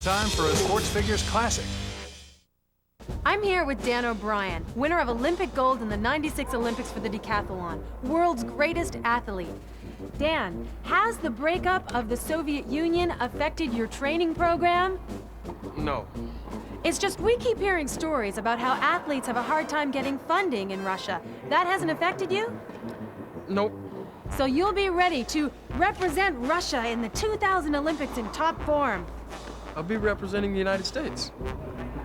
Time for a Sports Figures Classic. I'm here with Dan O'Brien, winner of Olympic gold in the '96 Olympics for the decathlon, world's greatest athlete. Dan, has the breakup of the Soviet Union affected your training program? No. It's just we keep hearing stories about how athletes have a hard time getting funding in Russia. That hasn't affected you? Nope. So you'll be ready to represent Russia in the 2000 Olympics in top form. I'll be representing the United States.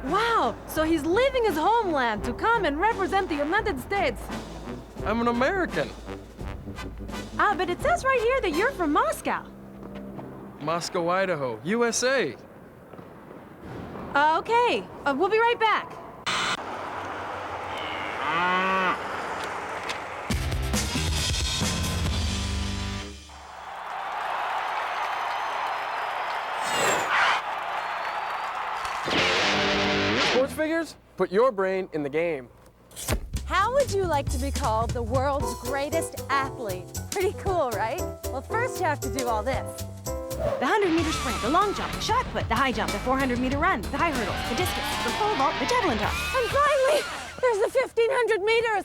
Wow, so he's leaving his homeland to come and represent the United States. I'm an American. Ah, but it says right here that you're from Moscow. Moscow, Idaho, USA. Okay, we'll be right back. Sports Figures, put your brain in the game. How would you like to be called the world's greatest athlete? Pretty cool, right? Well, first you have to do all this. The 100-meter sprint, the long jump, the shot put, the high jump, the 400-meter run, the high hurdles, the discus, the pole vault, the javelin toss. And finally, there's the 1,500 meters.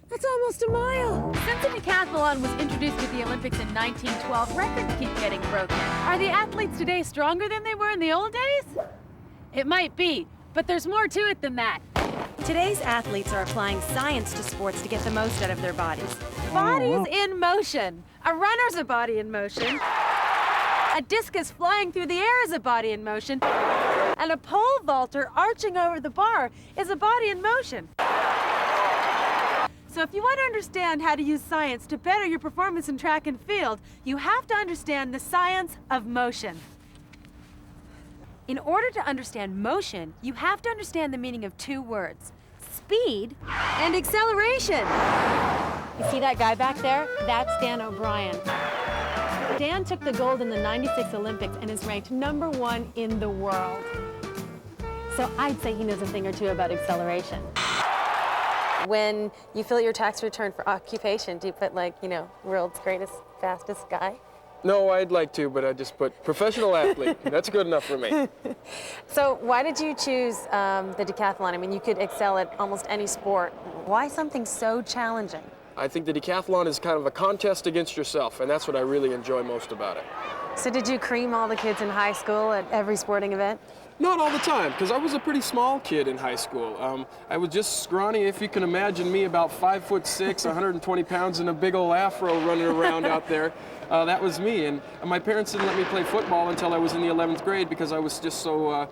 That's almost a mile. Since the decathlon was introduced to the Olympics in 1912, records keep getting broken. Are the athletes today stronger than they were in the old days? It might be, but there's more to it than that. Today's athletes are applying science to sports to get the most out of their bodies. Bodies in motion. A runner's a body in motion. A discus flying through the air is a body in motion. And a pole vaulter arching over the bar is a body in motion. So if you want to understand how to use science to better your performance in track and field, you have to understand the science of motion. In order to understand motion, you have to understand the meaning of two words: speed and acceleration. You see that guy back there? That's Dan O'Brien. Dan took the gold in the '96 Olympics and is ranked #1 in the world. So I'd say he knows a thing or two about acceleration. When you fill your tax return for occupation, do you put, like, world's greatest, fastest guy? No, I'd like to, but I just put professional athlete. That's good enough for me. So why did you choose the decathlon? I mean, you could excel at almost any sport. Why something so challenging? I think the decathlon is kind of a contest against yourself, and that's what I really enjoy most about it. So did you cream all the kids in high school at every sporting event? Not all the time, because I was a pretty small kid in high school. I was just scrawny, if you can imagine me, about 5'6", 120 pounds, and a big old afro running around out there. That was me, and my parents didn't let me play football until I was in the 11th grade because I was just so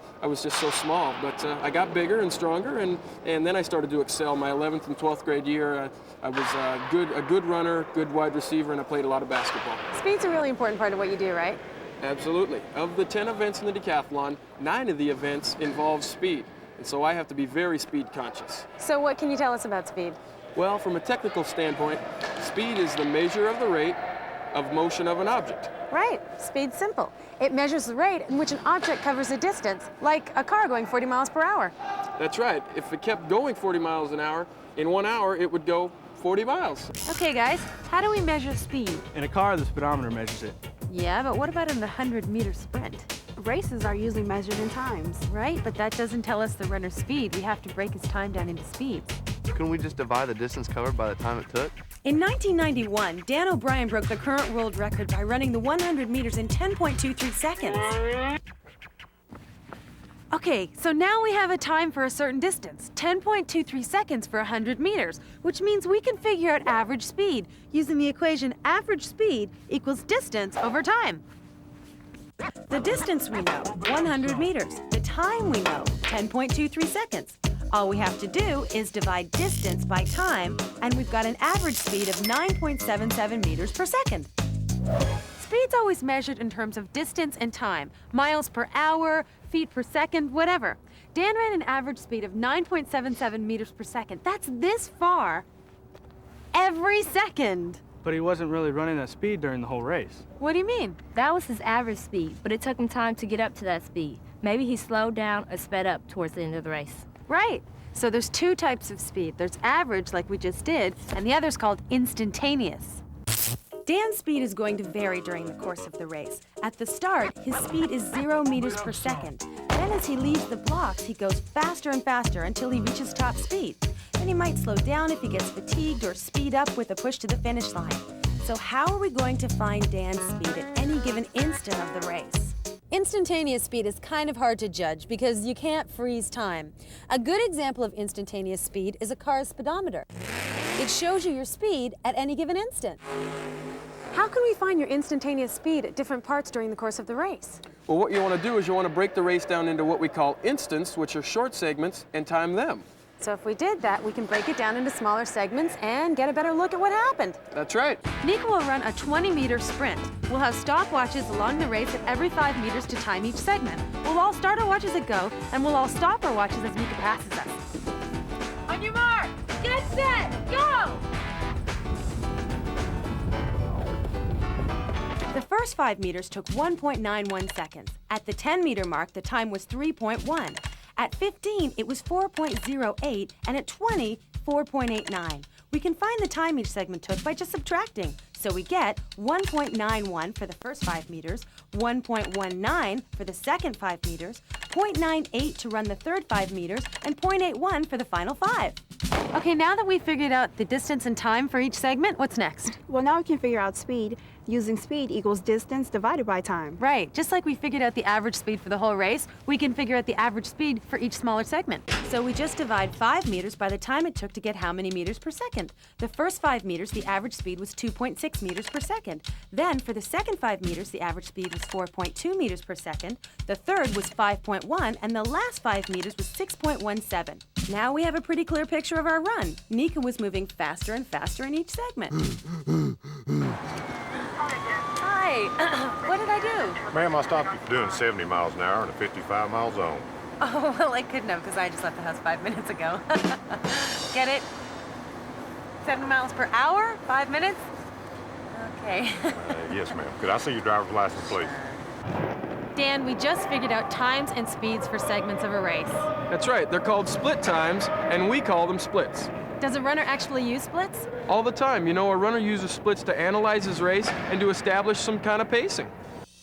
small. But I got bigger and stronger, and then I started to excel. My 11th and 12th grade year, I was a good runner, good wide receiver, and I played a lot of basketball. Speed's a really important part of what you do, right? Absolutely. Of the 10 events in the decathlon, 9 of the events involve speed, and so I have to be very speed conscious. So what can you tell us about speed? Well, from a technical standpoint, speed is the measure of the rate of motion of an object. Right. Speed's simple. It measures the rate in which an object covers a distance, like a car going 40 miles per hour. That's right. If it kept going 40 miles an hour, in 1 hour it would go 40 miles. Okay, guys, how do we measure speed? In a car, the speedometer measures it. Yeah, but what about in the 100-meter sprint? Races are usually measured in times. Right, but that doesn't tell us the runner's speed. We have to break his time down into speeds. Couldn't we just divide the distance covered by the time it took? In 1991, Dan O'Brien broke the current world record by running the 100 meters in 10.23 seconds. Okay, so now we have a time for a certain distance, 10.23 seconds for 100 meters, which means we can figure out average speed using the equation average speed equals distance over time. The distance we know, 100 meters. The time we know, 10.23 seconds. All we have to do is divide distance by time, and we've got an average speed of 9.77 meters per second. Speed's always measured in terms of distance and time, miles per hour, feet per second, whatever. Dan ran an average speed of 9.77 meters per second. That's this far every second. But he wasn't really running that speed during the whole race. What do you mean? That was his average speed, but it took him time to get up to that speed. Maybe he slowed down or sped up towards the end of the race. Right. So there's two types of speed. There's average, like we just did, and the other's called instantaneous. Dan's speed is going to vary during the course of the race. At the start, his speed is 0 meters per second. Then as he leaves the blocks, he goes faster and faster until he reaches top speed. Then he might slow down if he gets fatigued or speed up with a push to the finish line. So how are we going to find Dan's speed at any given instant of the race? Instantaneous speed is kind of hard to judge because you can't freeze time. A good example of instantaneous speed is a car's speedometer. It shows you your speed at any given instant. How can we find your instantaneous speed at different parts during the course of the race? Well, what you want to do is you want to break the race down into what we call instants, which are short segments, and time them. So if we did that, we can break it down into smaller segments and get a better look at what happened. That's right. Nika will run a 20-meter sprint. We'll have stopwatches along the race at every 5 meters to time each segment. We'll all start our watches at go, and we'll all stop our watches as Nika passes us. On your mark, get set, go! The first 5 meters took 1.91 seconds. At the 10-meter mark, the time was 3.1. At 15, it was 4.08, and at 20, 4.89. We can find the time each segment took by just subtracting. So we get 1.91 for the first 5 meters, 1.19 for the second 5 meters, 0.98 to run the third 5 meters, and 0.81 for the final 5. Okay, now that we've figured out the distance and time for each segment, what's next? Well, now we can figure out speed using speed equals distance divided by time. Right, just like we figured out the average speed for the whole race, we can figure out the average speed for each smaller segment. So we just divide 5 meters by the time it took to get how many meters per second. The first 5 meters, the average speed was 2.6 meters per second. Then for the second 5 meters, the average speed was 4.2 meters per second. The third was 5.1, and the last 5 meters was 6.17. Now we have a pretty clear picture of our run. Nika was moving faster and faster in each segment. Hi, what did I do? Ma'am, I stopped you for doing 70 miles an hour in a 55-mile zone. Oh, well, I couldn't have because I just left the house 5 minutes ago. Get it? 7 miles per hour? 5 minutes? Okay. Yes, ma'am. Could I see your driver's license, please? Dan, we just figured out times and speeds for segments of a race. That's right. They're called split times, and we call them splits. Does a runner actually use splits? All the time. You know, a runner uses splits to analyze his race and to establish some kind of pacing.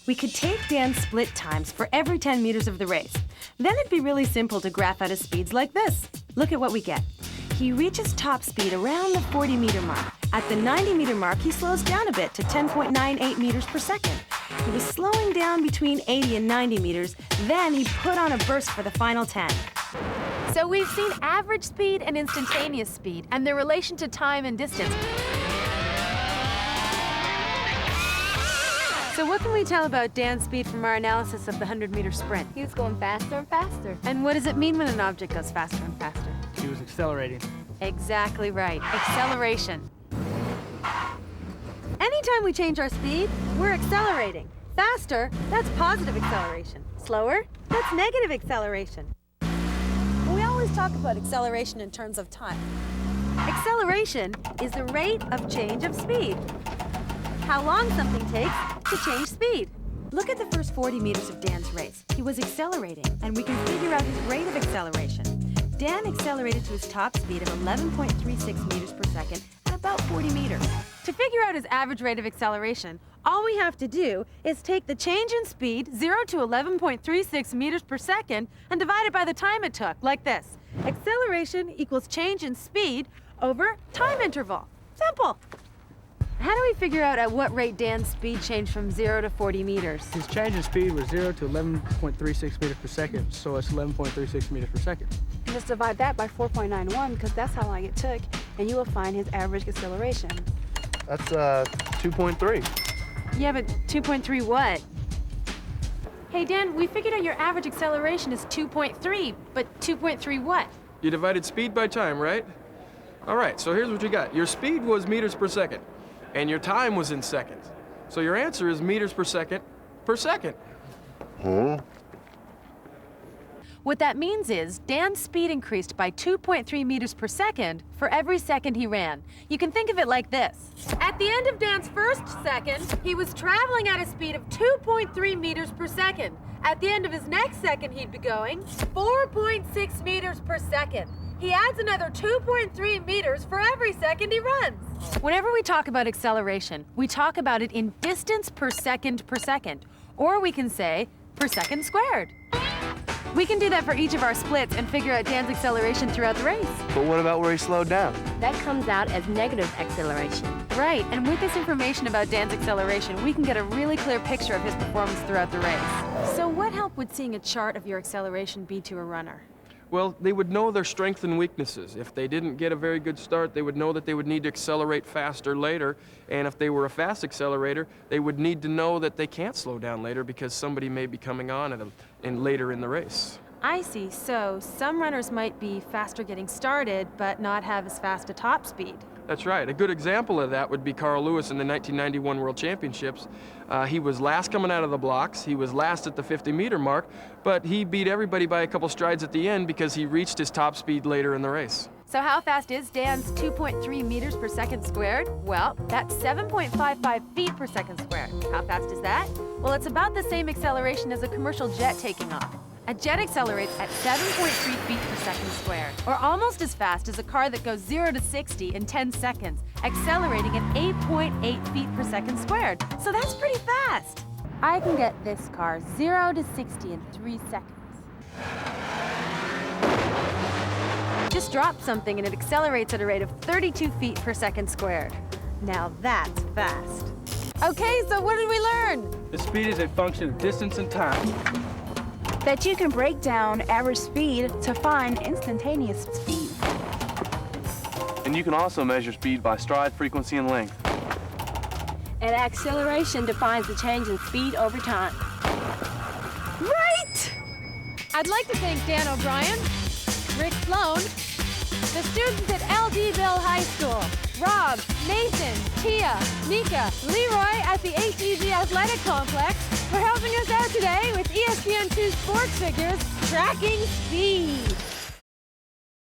We could take Dan's split times for every 10 meters of the race. Then it'd be really simple to graph out his speeds like this. Look at what we get. He reaches top speed around the 40-meter mark. At the 90-meter mark, he slows down a bit to 10.98 meters per second. He was slowing down between 80 and 90 meters. Then he put on a burst for the final 10. So we've seen average speed and instantaneous speed and their relation to time and distance. So what can we tell about Dan's speed from our analysis of the 100-meter sprint? He was going faster and faster. And what does it mean when an object goes faster and faster? He was accelerating. Exactly right. Acceleration. Anytime we change our speed, we're accelerating. Faster, that's positive acceleration. Slower, that's negative acceleration. We always talk about acceleration in terms of time. Acceleration is the rate of change of speed. How long something takes to change speed. Look at the first 40 meters of Dan's race. He was accelerating, and we can figure out his rate of acceleration. Dan accelerated to his top speed of 11.36 meters per second at about 40 meters. To figure out his average rate of acceleration, all we have to do is take the change in speed, 0 to 11.36 meters per second, and divide it by the time it took, like this. Acceleration equals change in speed over time interval. Simple. How do we figure out at what rate Dan's speed changed from 0 to 40 meters? His change in speed was 0 to 11.36 meters per second, so it's 11.36 meters per second. Just divide that by 4.91 because that's how long it took, and you will find his average acceleration. That's 2.3. Yeah, but 2.3 what? Hey, Dan, we figured out your average acceleration is 2.3, but 2.3 what? You divided speed by time, right? All right, so here's what you got. Your speed was meters per second, and your time was in seconds. So your answer is meters per second per second. Huh? What that means is Dan's speed increased by 2.3 meters per second for every second he ran. You can think of it like this. At the end of Dan's first second, he was traveling at a speed of 2.3 meters per second. At the end of his next second, he'd be going 4.6 meters per second. He adds another 2.3 meters for every second he runs. Whenever we talk about acceleration, we talk about it in distance per second, or we can say per second squared. We can do that for each of our splits and figure out Dan's acceleration throughout the race. But what about where he slowed down? That comes out as negative acceleration. Right, and with this information about Dan's acceleration, we can get a really clear picture of his performance throughout the race. So what help would seeing a chart of your acceleration be to a runner? Well, they would know their strengths and weaknesses. If they didn't get a very good start, they would know that they would need to accelerate faster later. And if they were a fast accelerator, they would need to know that they can't slow down later because somebody may be coming on at them later in the race. I see, so some runners might be faster getting started, but not have as fast a top speed. That's right. A good example of that would be Carl Lewis in the 1991 World Championships. He was last coming out of the blocks. He was last at the 50-meter mark, but he beat everybody by a couple strides at the end because he reached his top speed later in the race. So how fast is Dan's 2.3 meters per second squared? Well, that's 7.55 feet per second squared. How fast is that? Well, it's about the same acceleration as a commercial jet taking off. A jet accelerates at 7.3 feet per second squared, or almost as fast as a car that goes 0 to 60 in 10 seconds, accelerating at 8.8 feet per second squared. So that's pretty fast. I can get this car 0 to 60 in 3 seconds. Just drop something and it accelerates at a rate of 32 feet per second squared. Now that's fast. Okay, so what did we learn? The speed is a function of distance and time. That you can break down average speed to find instantaneous speed. And you can also measure speed by stride, frequency, and length. And acceleration defines the change in speed over time. Right! I'd like to thank Dan O'Brien, Rick Sloan, the students at LDville High School, Rob, Nathan, Tia, Nika, Leroy at the HEG Athletic Complex for helping us out today with ESPN2 Sports Figures Tracking Speed.